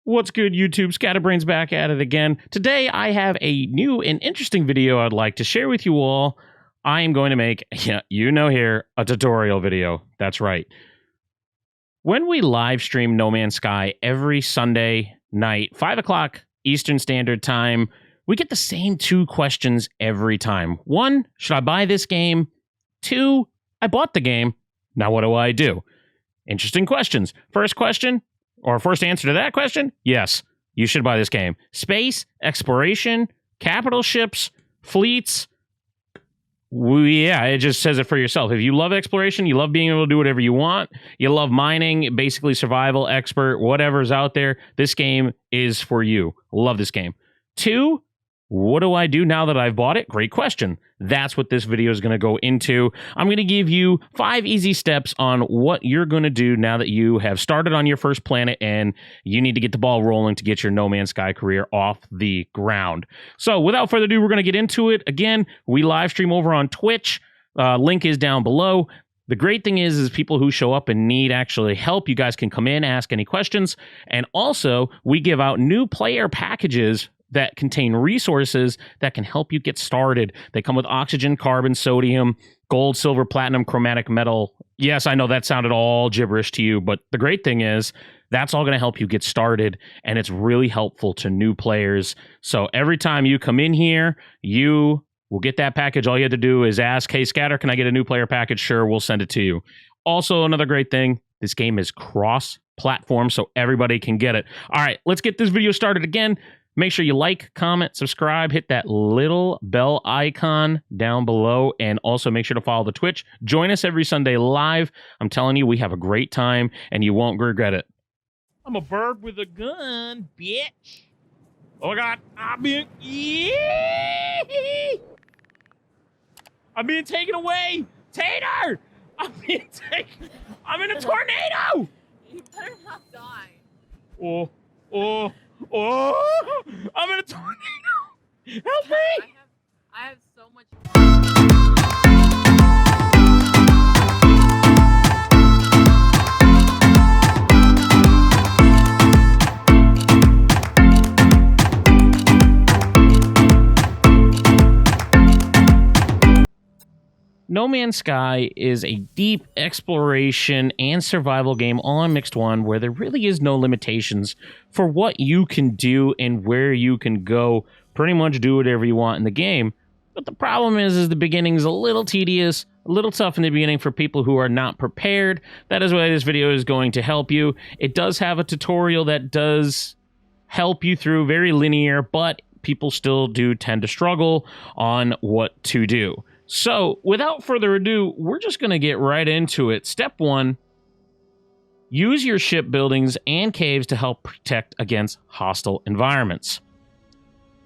What's good, YouTube? Scatterbrain's back at it again. Today, I have a new and interesting video I'd like to share with you all. I am going to make, here, a tutorial video. That's right. When we live stream No Man's Sky every Sunday night, 5 o'clock Eastern Standard Time, we get the same two questions every time. One, should I buy this game? Two, I bought the game. Now what do I do? Interesting questions. First question, or first answer to that question, yes, you should buy this game. Space, exploration, capital ships, fleets. Yeah, it just says it for yourself. If you love exploration, you love being able to do whatever you want, you love mining, basically survival, expert, whatever's out there, this game is for you. Love this game. Two, what do I do now that I've bought it? Great question. That's what this video is going to go into. I'm going to give you 5 easy steps on what you're going to do now that you have started on your first planet and you need to get the ball rolling to get your No Man's Sky career off the ground. So without further ado, we're going to get into it. Again, we live stream over on Twitch. Link is down below. The great thing is people who show up and need actually help, you guys can come in, ask any questions. And also, we give out new player packages that contain resources that can help you get started. They come with oxygen, carbon, sodium, gold, silver, platinum, chromatic metal. Yes, I know that sounded all gibberish to you, but the great thing is that's all going to help you get started, and it's really helpful to new players. So every time you come in here, you will get that package. All you have to do is ask, hey, Scatter, can I get a new player package? Sure, we'll send it to you. Also, another great thing, this game is cross-platform, so everybody can get it. All right, let's get this video started again. Make sure you like, comment, subscribe, hit that little bell icon down below, and also make sure to follow the Twitch. Join us every Sunday live. I'm telling you, we have a great time, and you won't regret it. I'm a bird with a gun, bitch. Oh, my God. I'm being taken away. Tater! I'm in a tornado! You better not die. Oh. I'm in a tornado! Help me! I have so much. No Man's Sky is a deep exploration and survival game all in mixed one where there really is no limitations for what you can do and where you can go. Pretty much do whatever you want in the game. But the problem is the beginning's a little tedious, a little tough in the beginning for people who are not prepared. That is why this video is going to help you. It does have a tutorial that does help you through, very linear, but people still do tend to struggle on what to do. So, without further ado, we're just going to get right into it. Step 1, use your ship buildings and caves to help protect against hostile environments.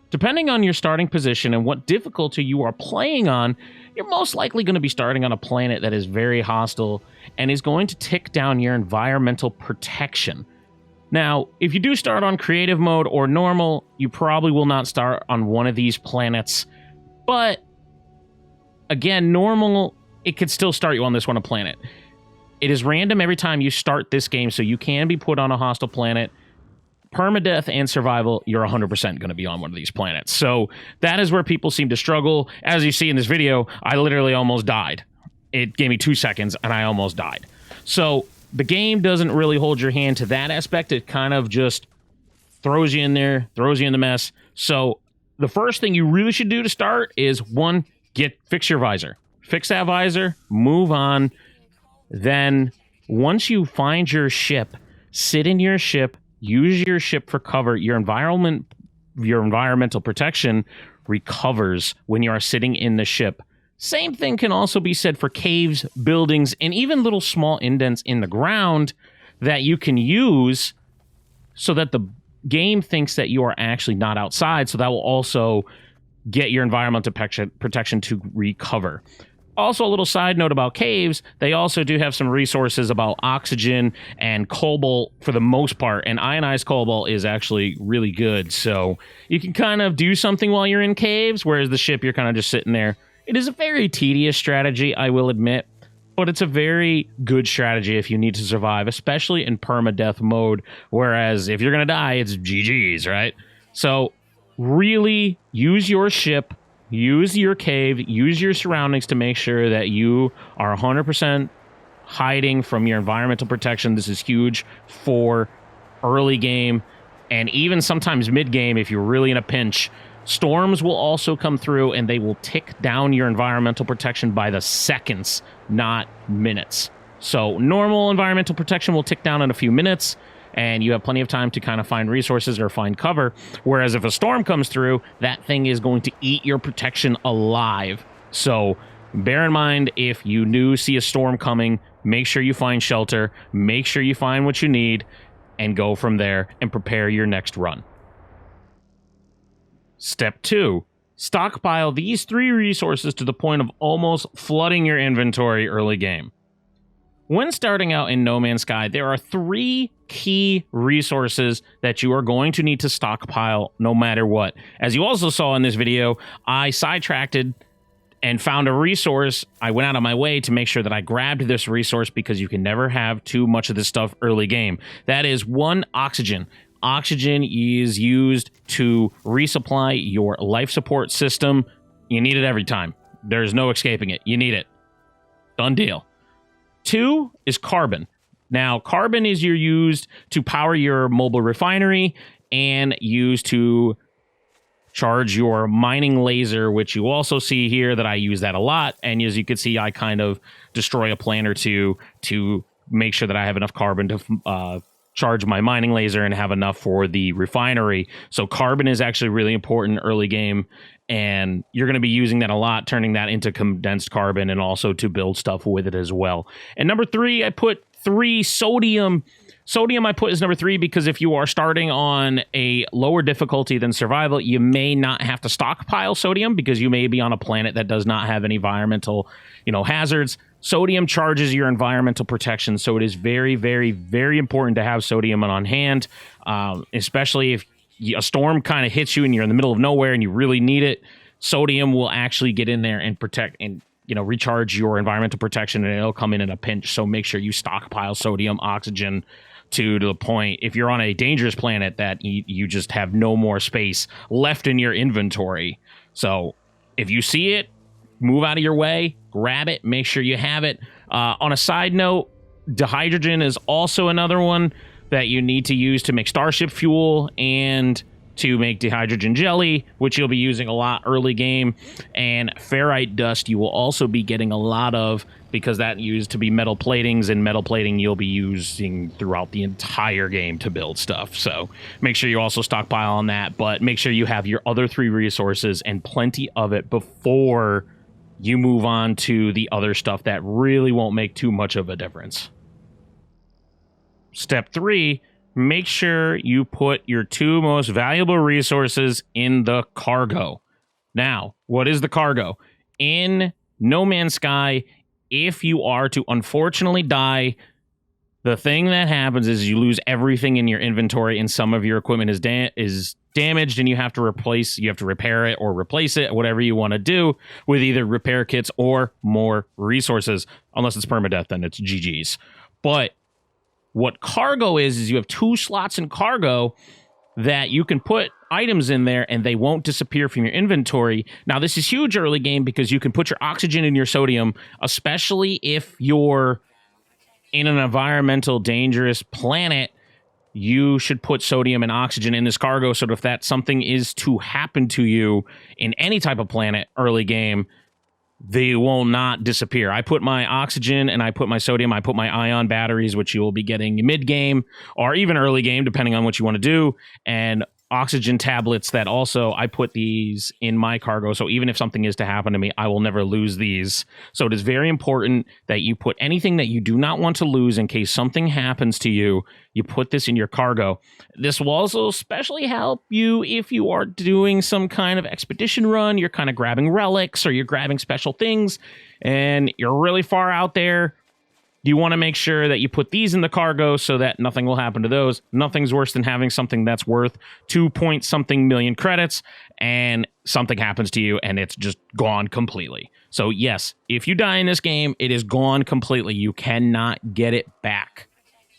Depending on your starting position and what difficulty you are playing on, you're most likely going to be starting on a planet that is very hostile and is going to tick down your environmental protection. Now, if you do start on creative mode or normal, you probably will not start on one of these planets, but again, normal, it could still start you on this one a planet. It is random every time you start this game, so you can be put on a hostile planet. Permadeath and survival, you're 100% going to be on one of these planets. So that is where people seem to struggle. As you see in this video, I literally almost died. It gave me 2 seconds, and I almost died. So the game doesn't really hold your hand to that aspect. It kind of just throws you in there, throws you in the mess. So the first thing you really should do to start is, 1, fix your visor. Fix that visor, move on. Then, once you find your ship, sit in your ship, use your ship for cover. Your environmental protection recovers when you are sitting in the ship. Same thing can also be said for caves, buildings, and even little small indents in the ground that you can use so that the game thinks that you are actually not outside. So that will also get your environmental protection to recover. Also, a little side note about caves, they also do have some resources about oxygen and cobalt for the most part, and ionized cobalt is actually really good, so you can kind of do something while you're in caves, whereas the ship, you're kind of just sitting there. It is a very tedious strategy, I will admit, but it's a very good strategy if you need to survive, especially in permadeath mode. Whereas if you're going to die, it's GG's, right? So really use your ship, use your cave, use your surroundings to make sure that you are 100% hiding from your environmental protection. This is huge for early game and even sometimes mid game if you're really in a pinch. Storms will also come through and they will tick down your environmental protection by the seconds, not minutes. So normal environmental protection will tick down in a few minutes and you have plenty of time to kind of find resources or find cover. Whereas if a storm comes through, that thing is going to eat your protection alive. So bear in mind, if you do see a storm coming, make sure you find shelter, make sure you find what you need, and go from there and prepare your next run. Step 2. Stockpile these 3 resources to the point of almost flooding your inventory early game. When starting out in No Man's Sky, there are 3 key resources that you are going to need to stockpile no matter what. As you also saw in this video, I sidetracked and found a resource. I went out of my way to make sure that I grabbed this resource because you can never have too much of this stuff early game. That is 1, oxygen. Oxygen is used to resupply your life support system. You need it every time. There's no escaping it. You need it. Done deal. 2 is carbon. Now, carbon is used to power your mobile refinery and used to charge your mining laser, which you also see here that I use that a lot. And as you can see, I kind of destroy a plant or two to make sure that I have enough carbon to charge my mining laser and have enough for the refinery. So carbon is actually really important early game, and you're going to be using that a lot, turning that into condensed carbon and also to build stuff with it as well. And number 3, I put 3 sodium. Sodium I put as number 3 because if you are starting on a lower difficulty than survival, you may not have to stockpile sodium because you may be on a planet that does not have any environmental, hazards. Sodium charges your environmental protection, so it is very, very, very important to have sodium on hand, especially if a storm kind of hits you and you're in the middle of nowhere and you really need it. Sodium will actually get in there and protect and recharge your environmental protection, and it'll come in a pinch. So make sure you stockpile sodium, oxygen to the point if you're on a dangerous planet that you just have no more space left in your inventory. So if you see it, move out of your way, grab it, make sure you have it. On a side note, dehydrogen is also another one that you need to use to make starship fuel and to make dehydrogen jelly, which you'll be using a lot early game. And ferrite dust you will also be getting a lot of because that used to be metal platings, and metal plating you'll be using throughout the entire game to build stuff. So make sure you also stockpile on that, but make sure you have your other 3 resources and plenty of it before you move on to the other stuff that really won't make too much of a difference. Step 3, make sure you put your 2 most valuable resources in the cargo. Now, what is the cargo? In No Man's Sky, if you are to unfortunately die, the thing that happens is you lose everything in your inventory and some of your equipment is damaged and you have to repair it or replace it, whatever you want to do with either repair kits or more resources. Unless it's permadeath, then it's GG's. But what cargo is you have 2 slots in cargo that you can put items in there and they won't disappear from your inventory. Now, this is huge early game because you can put your oxygen and your sodium, especially if you're in an environmental dangerous planet. You should put sodium and oxygen in this cargo so that if that something is to happen to you in any type of planet early game, they will not disappear. I put my oxygen and I put my sodium, I put my ion batteries, which you will be getting mid-game or even early game, depending on what you want to do, and oxygen tablets that also I put these in my cargo. So even if something is to happen to me, I will never lose these. So it is very important that you put anything that you do not want to lose in case something happens to you. You put this in your cargo. This will also especially help you if you are doing some kind of expedition run. You're kind of grabbing relics or you're grabbing special things and you're really far out there. You want to make sure that you put these in the cargo so that nothing will happen to those. Nothing's worse than having something that's worth 2 point something million credits and something happens to you and it's just gone completely. So yes, if you die in this game, it is gone completely. You cannot get it back.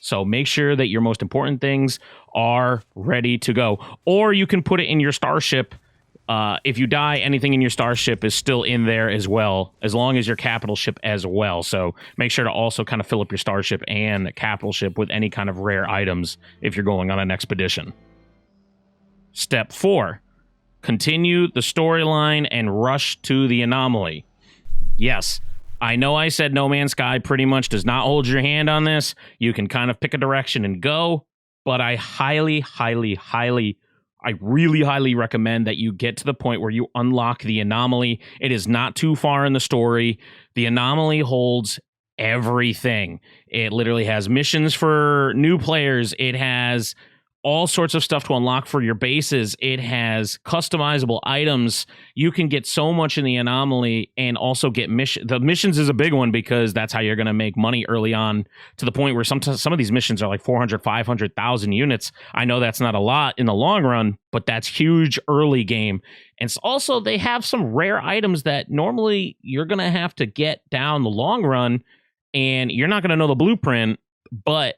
So make sure that your most important things are ready to go. Or you can put it in your starship. If you die, anything in your starship is still in there as well, as long as your capital ship as well. So make sure to also kind of fill up your starship and capital ship with any kind of rare items if you're going on an expedition. Step 4. Continue the storyline and rush to the anomaly. Yes, I know I said No Man's Sky pretty much does not hold your hand on this. You can kind of pick a direction and go, but I really highly recommend that you get to the point where you unlock the anomaly. It is not too far in the story. The anomaly holds everything. It literally has missions for new players. It has all sorts of stuff to unlock for your bases. It has customizable items. You can get so much in the anomaly and also get mission. The missions is a big one because that's how you're going to make money early on, to the point where some of these missions are like 400, 500,000 units. I know that's not a lot in the long run, but that's huge early game. And it's also, they have some rare items that normally you're going to have to get down the long run, and you're not going to know the blueprint, but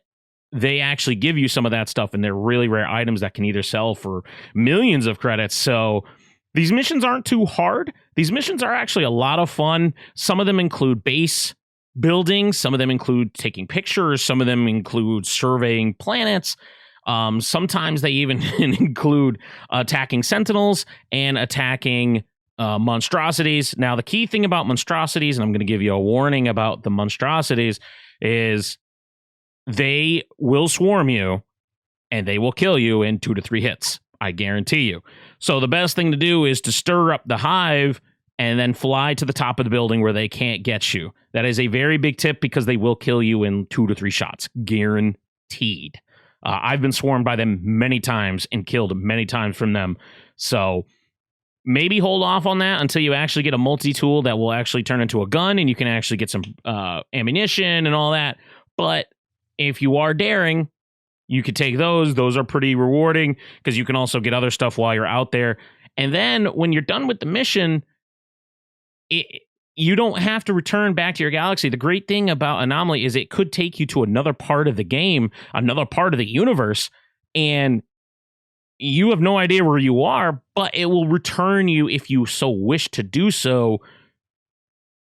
they actually give you some of that stuff, and they're really rare items that can either sell for millions of credits. So these missions aren't too hard. These missions are actually a lot of fun. Some of them include base building. Some of them include taking pictures. Some of them include surveying planets. Sometimes they even include attacking sentinels and attacking monstrosities. Now, the key thing about monstrosities, and I'm going to give you a warning about the monstrosities, is they will swarm you and they will kill you in 2 to 3 hits. I guarantee you. So the best thing to do is to stir up the hive and then fly to the top of the building where they can't get you. That is a very big tip because they will kill you in 2 to 3 shots. Guaranteed. I've been swarmed by them many times and killed many times from them. So maybe hold off on that until you actually get a multi-tool that will actually turn into a gun and you can actually get some ammunition and all that. But if you are daring, you could take those. Those are pretty rewarding because you can also get other stuff while you're out there. And then when you're done with the mission, you don't have to return back to your galaxy. The great thing about Anomaly is it could take you to another part of the game, another part of the universe, and you have no idea where you are, but it will return you if you so wish to do so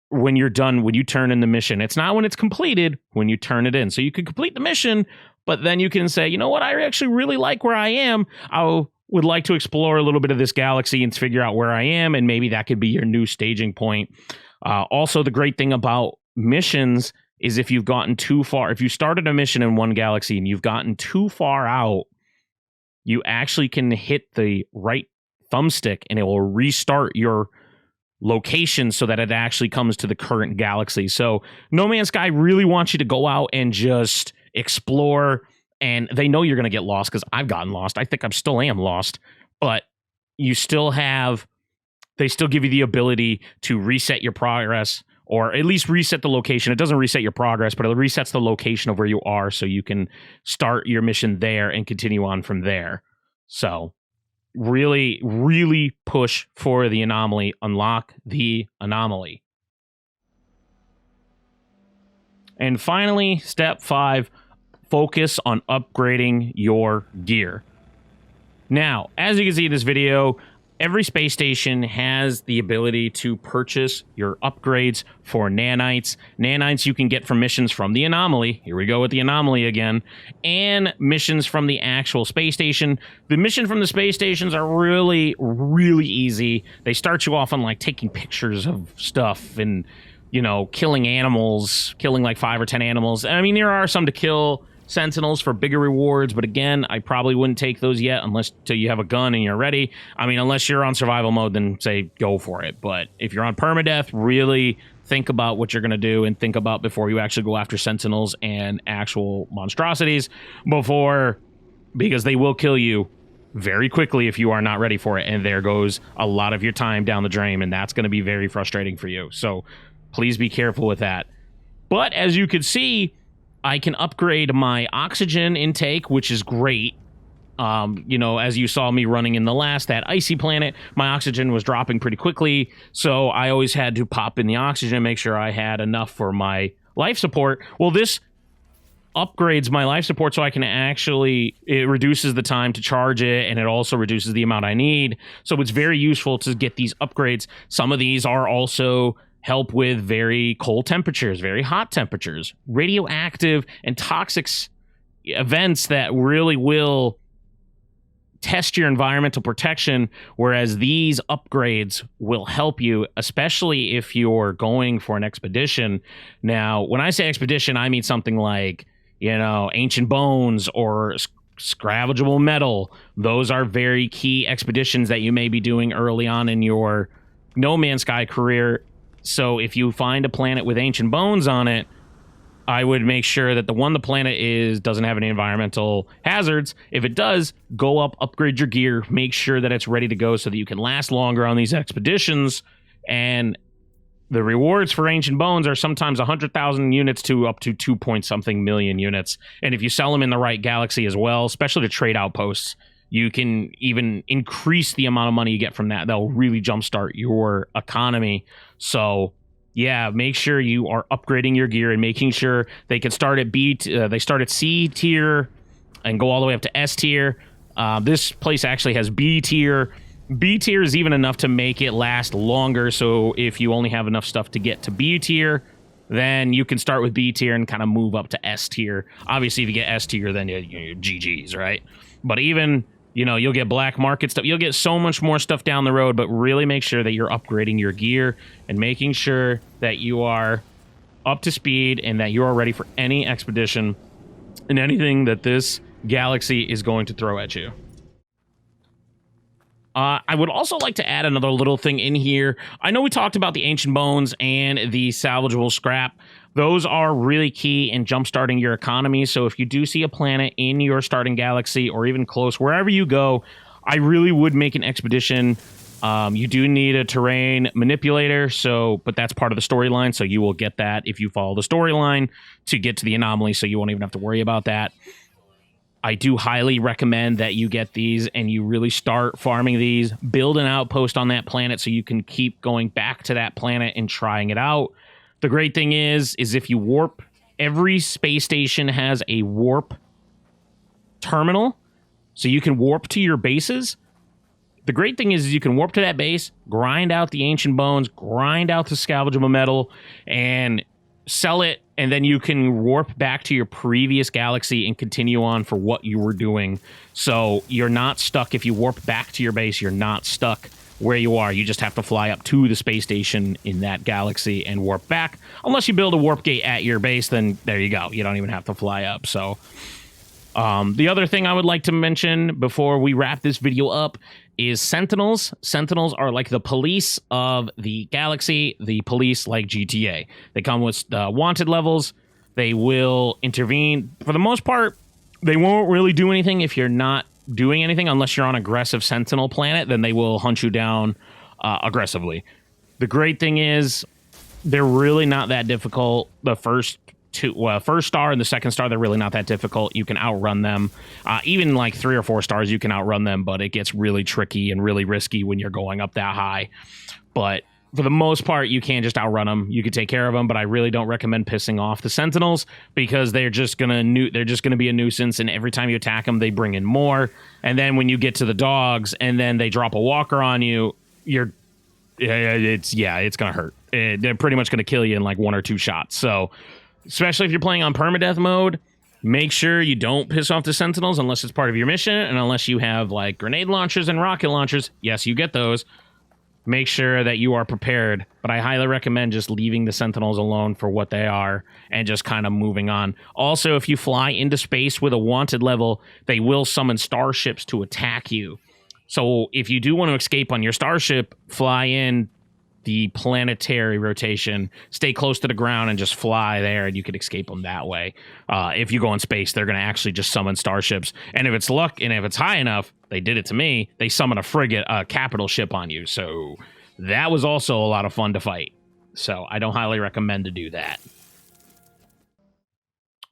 when you're done, when you turn in the mission. It's not when it's completed, when you turn it in. So you can complete the mission, but then you can say, you know what, I actually really like where I am. I would like to explore a little bit of this galaxy and figure out where I am, and maybe that could be your new staging point. Also, the great thing about missions is if you've gotten too far, if you started a mission in one galaxy and you've gotten too far out, you actually can hit the right thumbstick and it will restart your location so that it actually comes to the current galaxy. So No Man's Sky really wants you to go out and just explore, and they know you're going to get lost because I've gotten lost. I think I still am lost, but you still have, they still give you the ability to reset your progress, or at least reset the location. It doesn't reset your progress, but it resets the location of where you are so you can start your mission there and continue on from there. So really, really push for the anomaly. Unlock the anomaly. And finally, step 5, focus on upgrading your gear. Now, as you can see in this video, every space station has the ability to purchase your upgrades for nanites. Nanites you can get from missions from the Anomaly. Here we go with the Anomaly again. And missions from the actual space station. The mission from the space stations are really, really easy. They start you off on like taking pictures of stuff and, you know, killing animals, killing like 5 or 10 animals. I mean, there are some to kill sentinels for bigger rewards, but again, I probably wouldn't take those yet unless till you have a gun and you're ready. I mean, unless you're on survival mode, then say go for it. But if you're on permadeath, really think about what you're going to do and think about before you actually go after sentinels and actual monstrosities because they will kill you very quickly if you are not ready for it. And there goes a lot of your time down the drain, and that's going to be very frustrating for you. So please be careful with that. But as you can see, I can upgrade my oxygen intake, which is great. You know, as you saw me running in that icy planet, my oxygen was dropping pretty quickly, so I always had to pop in the oxygen, make sure I had enough for my life support. Well, this upgrades my life support so I can actually, it reduces the time to charge it, and it also reduces the amount I need. So it's very useful to get these upgrades. Some of these are also help with very cold temperatures, very hot temperatures, radioactive and toxic events that really will test your environmental protection, whereas these upgrades will help you, especially if you're going for an expedition. Now, when I say expedition, I mean something like, you know, ancient bones or scavengable metal. Those are very key expeditions that you may be doing early on in your No Man's Sky career. So if you find a planet with ancient bones on it, I would make sure that the planet is doesn't have any environmental hazards. If it does, go up, upgrade your gear, make sure that it's ready to go so that you can last longer on these expeditions. And the rewards for ancient bones are sometimes 100,000 units to up to 2 point something million units. And if you sell them in the right galaxy as well, especially to trade outposts, you can even increase the amount of money you get from that. That'll really jumpstart your economy. So yeah, make sure you are upgrading your gear and making sure they can start at they start at C tier and go all the way up to S tier. This place actually has B tier. B tier is even enough to make it last longer. So if you only have enough stuff to get to B tier, then you can start with B tier and kind of move up to S tier. Obviously, if you get S tier, then you're GG's, right? But even, you know, you'll get black market stuff. You'll get so much more stuff down the road, but really make sure that you're upgrading your gear and making sure that you are up to speed and that you are ready for any expedition and anything that this galaxy is going to throw at you. I would also like to add another little thing in here. I know we talked about the ancient bones and the salvageable scrap. Those are really key in jumpstarting your economy. So if you do see a planet in your starting galaxy or even close, wherever you go, I really would make an expedition. You do need a terrain manipulator, but that's part of the storyline. So you will get that if you follow the storyline to get to the anomaly. So you won't even have to worry about that. I do highly recommend that you get these and you really start farming these, build an outpost on that planet so you can keep going back to that planet and trying it out. The great thing is if you warp, every space station has a warp terminal, so you can warp to your bases. The great thing is you can warp to that base, grind out the ancient bones, grind out the salvageable metal, and sell it, and then you can warp back to your previous galaxy and continue on for what you were doing. So you're not stuck. If you warp back to your base, you're not stuck where you are. You just have to fly up to the space station in that galaxy and warp back. Unless you build a warp gate at your base, then there you go. You don't even have to fly up. So the other thing I would like to mention before we wrap this video up is Sentinels. Sentinels are like the police of the galaxy, the police like GTA. They come with wanted levels. They will intervene. For the most part, they won't really do anything if you're not doing anything, unless you're on aggressive Sentinel planet, then they will hunt you down aggressively. The great thing is they're really not that difficult. The first star and the second star, they're really not that difficult. You can outrun them. Even like 3 or 4 stars, you can outrun them, but it gets really tricky and really risky when you're going up that high. But for the most part, you can just outrun them. You can take care of them, but I really don't recommend pissing off the Sentinels because they're just gonna be a nuisance, and every time you attack them, they bring in more. And then when you get to the dogs, and then they drop a walker on you, it's gonna hurt. They're pretty much gonna kill you in like 1 or 2 shots. So especially if you're playing on permadeath mode, make sure you don't piss off the Sentinels unless it's part of your mission, and unless you have like grenade launchers and rocket launchers. Yes, you get those. Make sure that you are prepared, but I highly recommend just leaving the Sentinels alone for what they are and just kind of moving on. Also, if you fly into space with a wanted level, they will summon starships to attack you. So if you do want to escape on your starship, fly in the planetary rotation, stay close to the ground and just fly there, and you can escape them that way. If you go in space, they're going to actually just summon starships. And if it's luck, and if it's high enough, they did it to me, they summon a frigate, a capital ship on you. So that was also a lot of fun to fight. So I don't highly recommend to do that.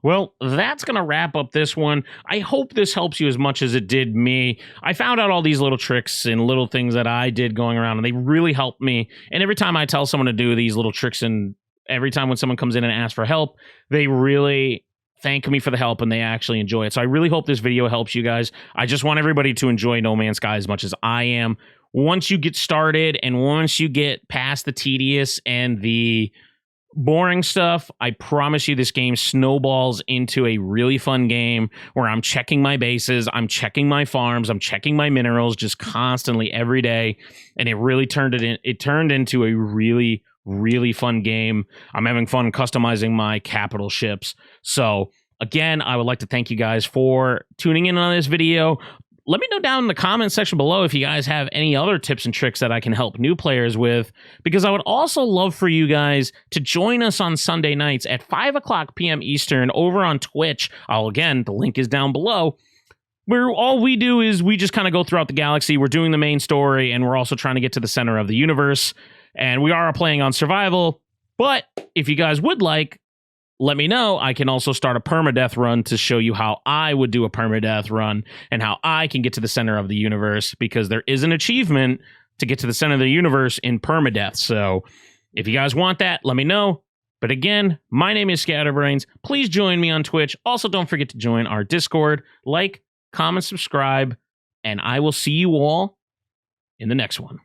Well, that's going to wrap up this one. I hope this helps you as much as it did me. I found out all these little tricks and little things that I did going around, and they really helped me. And every time I tell someone to do these little tricks, and every time when someone comes in and asks for help, they really thank me for the help and they actually enjoy it. So I really hope this video helps you guys. I just want everybody to enjoy No Man's Sky as much as I am. Once you get started and once you get past the tedious and the boring stuff, I promise you this game snowballs into a really fun game where I'm checking my bases, I'm checking my farms, I'm checking my minerals just constantly every day, and it turned into a really fun game. I'm having fun customizing my capital ships. So again, I would like to thank you guys for tuning in on this video. Let me know down in the comment section below if you guys have any other tips and tricks that I can help new players with, because I would also love for you guys to join us on Sunday nights at 5 o'clock p.m. Eastern over on Twitch. Again, the link is down below, where all we do is we just kind of go throughout the galaxy. We're doing the main story, and we're also trying to get to the center of the universe, and we are playing on survival. But if you guys would like, let me know. I can also start a permadeath run to show you how I would do a permadeath run and how I can get to the center of the universe, because there is an achievement to get to the center of the universe in permadeath. So if you guys want that, let me know. But again, my name is Scatterbrains. Please join me on Twitch. Also, don't forget to join our Discord. Like, comment, subscribe, and I will see you all in the next one.